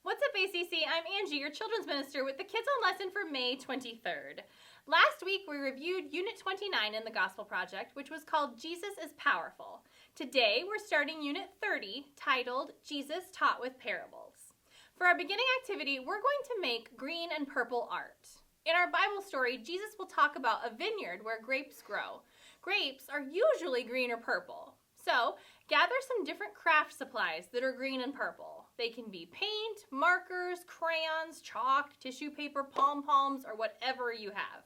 What's up, ACC? I'm Angie, your children's minister with the Kids on Lesson for May 23rd. Last week, we reviewed Unit 29 in the Gospel Project, which was called Jesus is Powerful. Today, we're starting Unit 30, titled Jesus Taught with Parables. For our beginning activity, we're going to make green and purple art. In our Bible story, Jesus will talk about a vineyard where grapes grow. Grapes are usually green or purple. So, gather some different craft supplies that are green and purple. They can be paint, markers, crayons, chalk, tissue paper, pom-poms, or whatever you have.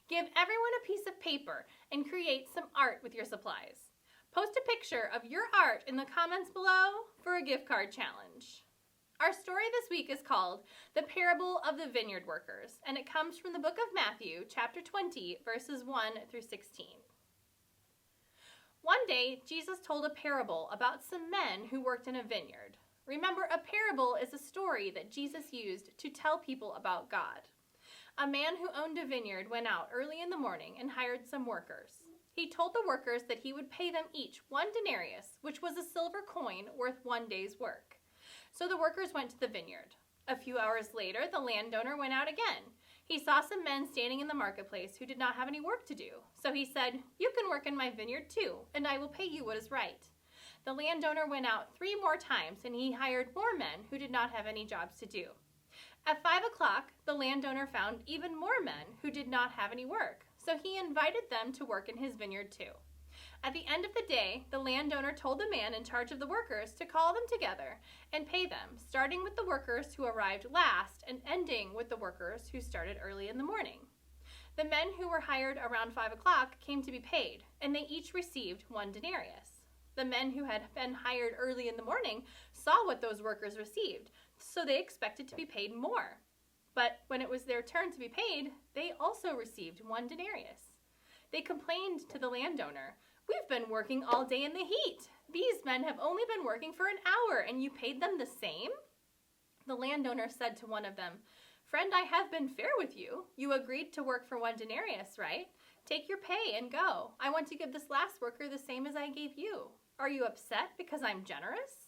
Give everyone a piece of paper and create some art with your supplies. Post a picture of your art in the comments below for a gift card challenge. Our story this week is called The Parable of the Vineyard Workers, and it comes from the book of Matthew, chapter 20, verses 1 through 16. One day, Jesus told a parable about some men who worked in a vineyard. Remember, a parable is a story that Jesus used to tell people about God. A man who owned a vineyard went out early in the morning and hired some workers. He told the workers that he would pay them each 1 denarius, which was a silver coin worth 1 day's work. So the workers went to the vineyard. A few hours later, the landowner went out again. He saw some men standing in the marketplace who did not have any work to do. So he said, "You can work in my vineyard too, and I will pay you what is right." The landowner went out 3 more times, and he hired more men who did not have any jobs to do. At 5 o'clock, the landowner found even more men who did not have any work. So he invited them to work in his vineyard too. At the end of the day, the landowner told the man in charge of the workers to call them together and pay them, starting with the workers who arrived last and ending with the workers who started early in the morning. The men who were hired around 5 o'clock came to be paid, and they each received 1 denarius. The men who had been hired early in the morning saw what those workers received, so they expected to be paid more. But when it was their turn to be paid, they also received 1 denarius. They complained to the landowner, "We've been working all day in the heat. These men have only been working for an hour, and you paid them the same?" The landowner said to one of them, "Friend, I have been fair with you. You agreed to work for 1 denarius, right? Take your pay and go. I want to give this last worker the same as I gave you. Are you upset because I'm generous?"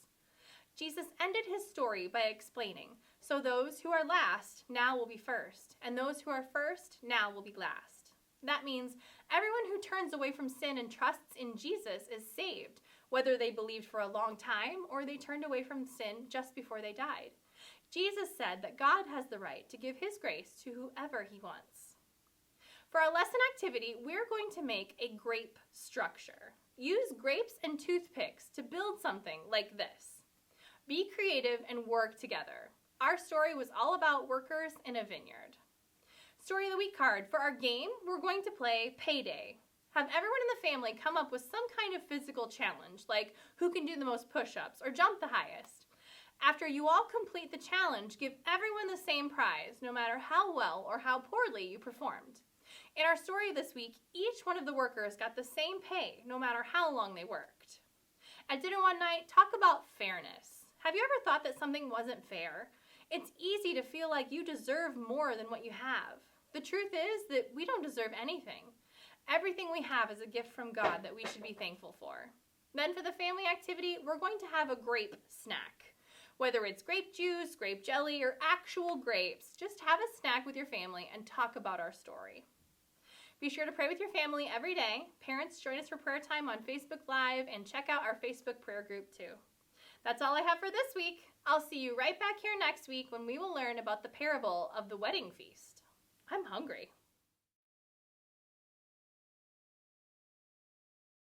Jesus ended his story by explaining, "So those who are last now will be first, and those who are first now will be last." That means everyone who turns away from sin and trusts in Jesus is saved, whether they believed for a long time or they turned away from sin just before they died. Jesus said that God has the right to give his grace to whoever he wants. For our lesson activity, we're going to make a grape structure. Use grapes and toothpicks to build something like this. Be creative and work together. Our story was all about workers in a vineyard. Story of the Week card. For our game, we're going to play Payday. Have everyone in the family come up with some kind of physical challenge, like who can do the most push-ups or jump the highest. After you all complete the challenge, give everyone the same prize, no matter how well or how poorly you performed. In our story this week, each one of the workers got the same pay, no matter how long they worked. At dinner one night, talk about fairness. Have you ever thought that something wasn't fair? It's easy to feel like you deserve more than what you have. The truth is that we don't deserve anything. Everything we have is a gift from God that we should be thankful for. Then for the family activity, we're going to have a grape snack. Whether it's grape juice, grape jelly, or actual grapes, just have a snack with your family and talk about our story. Be sure to pray with your family every day. Parents, join us for prayer time on Facebook Live and check out our Facebook prayer group too. That's all I have for this week. I'll see you right back here next week when we will learn about the parable of the wedding feast. I'm hungry.